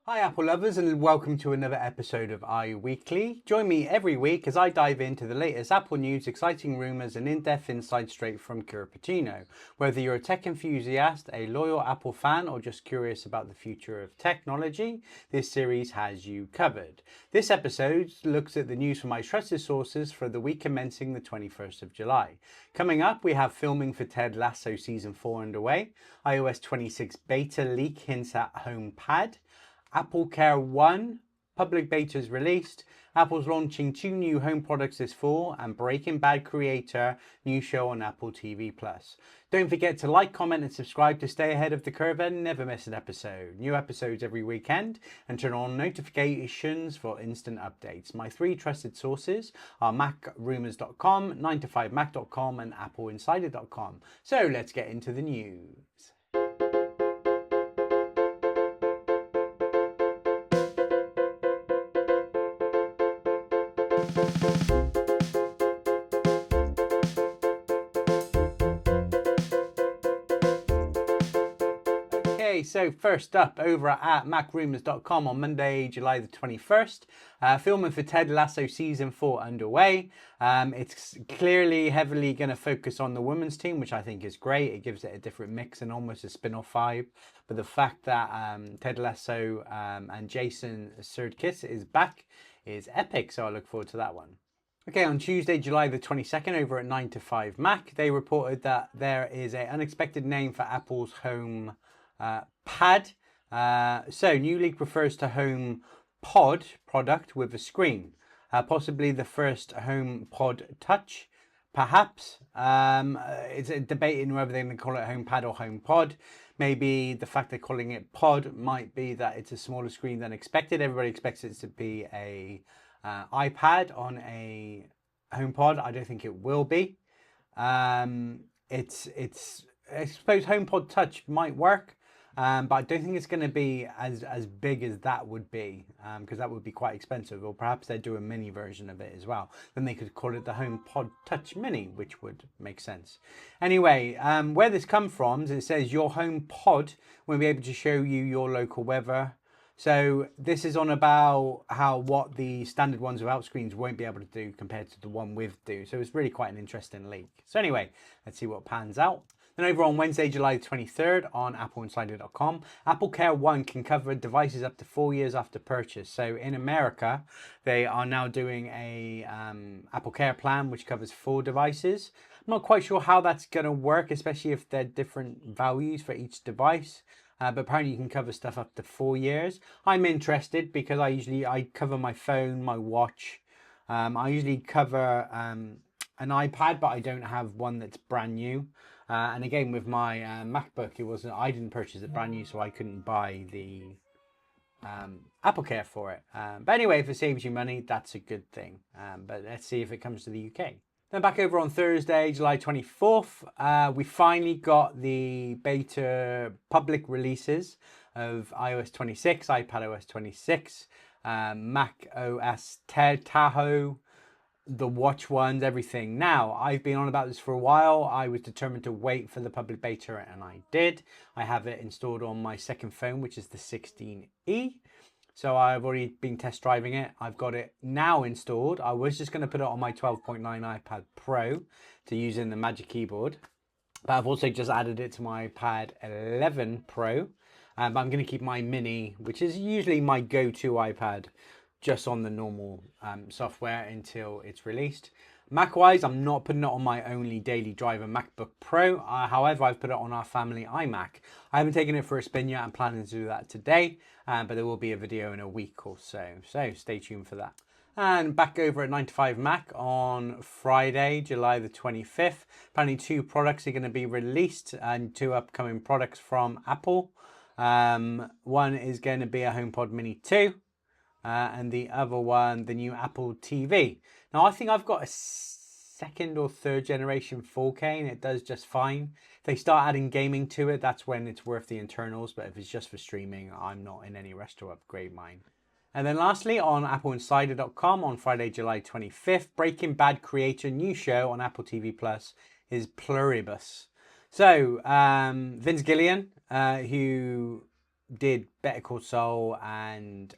Hi Apple lovers, and welcome to another episode of iWeekly. Join me every week as I dive into the latest Apple news, exciting rumours and in-depth insights straight from Cupertino. Whether you're a tech enthusiast, a loyal Apple fan, or just curious about the future of technology, this series has you covered. This episode looks at the news from my trusted sources for the week commencing the 21st of July. Coming up, we have filming for Ted Lasso Season 4 underway, iOS 26 beta leak hints at HomePad, AppleCare One public beta is released. Apple's launching 2 new home products this fall, and Breaking Bad creator new show on Apple TV+. Don't forget to like, comment and subscribe to stay ahead of the curve and never miss an episode. New episodes every weekend, and turn on notifications for instant updates. My 3 trusted sources are rumours.com, 9to5mac.com and appleinsider.com. So let's get into the news. Okay, so first up, over at macrumours.com on Monday, July the 21st, filming for Ted Lasso Season 4 underway. It's clearly heavily going to focus on the women's team, which I think is great. It gives it a different mix and almost a spin-off vibe. But the fact that Ted Lasso and Jason Sudeikis is back is epic, so I look forward to that one. Okay, on Tuesday, July the 22nd, over at 9to5Mac, they reported that there is an unexpected name for Apple's HomePad. So, new leak refers to HomePod product with a screen, possibly the first HomePod Touch. Perhaps it's debating whether they're going to call it HomePad or HomePod. Maybe the fact they're calling it Pod might be that it's a smaller screen than expected. Everybody expects it to be a iPad on a HomePod. I don't think it will be. It's I suppose HomePod Touch might work, but I don't think it's going to be as big as that would be, because that would be quite expensive. Or perhaps they do a mini version of it as well. Then they could call it the HomePod Touch Mini, which would make sense. Anyway, where this comes from is it says your HomePod will be able to show you your local weather. So this is on about what the standard ones without screens won't be able to do compared to the one with do. So it's really quite an interesting leak. So anyway, let's see what pans out. Then over on Wednesday, July 23rd on appleinsider.com, AppleCare One can cover devices up to 4 years after purchase. So in America, they are now doing a AppleCare plan which covers 4 devices. I'm not quite sure how that's going to work, especially if they're different values for each device. But apparently you can cover stuff up to 4 years. I'm interested because I cover my phone, my watch. I usually cover an iPad, but I don't have one that's brand new. And again, with my MacBook, I didn't purchase it brand new, so I couldn't buy the AppleCare for it. But anyway, if it saves you money, that's a good thing. But let's see if it comes to the UK. Then back over on Thursday, July 24th, we finally got the beta public releases of iOS 26, iPadOS 26, Mac OS Tahoe, the watch ones, everything. Now, I've been on about this for a while. I was determined to wait for the public beta, and I did. I have it installed on my second phone, which is the 16E. So I've already been test driving it. I've got it now installed. I was just going to put it on my 12.9 iPad Pro to use in the Magic Keyboard. But I've also just added it to my iPad 11 Pro. But I'm going to keep my Mini, which is usually my go-to iPad, just on the normal software until it's released. Mac-wise, I'm not putting it on my only daily driver MacBook Pro. However, I've put it on our family iMac. I haven't taken it for a spin yet. I'm planning to do that today, but there will be a video in a week or so. So stay tuned for that. And back over at 9to5Mac on Friday, July the 25th. Apparently 2 products are going to be released, and 2 upcoming products from Apple. One is going to be a HomePod Mini 2. And the other one, the new Apple TV. Now, I think I've got a 2nd or 3rd generation 4K, and it does just fine. If they start adding gaming to it, that's when it's worth the internals. But if it's just for streaming, I'm not in any rush to upgrade mine. And then lastly, on appleinsider.com on Friday, July 25th, Breaking Bad creator new show on Apple TV Plus is Pluribus. So, Vince Gilligan, who did Better Call Saul and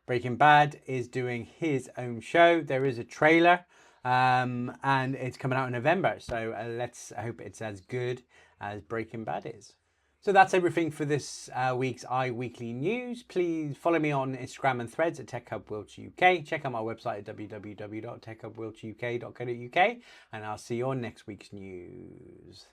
Breaking Bad is doing his own show. There is a trailer, and it's coming out in November. So let's hope it's as good as Breaking Bad is. So that's everything for this week's iWeekly news. Please follow me on Instagram and Threads at TechHubWiltshire UK. Check out my website at www.techhubwiltshireuk.co.uk, and I'll see you on next week's news.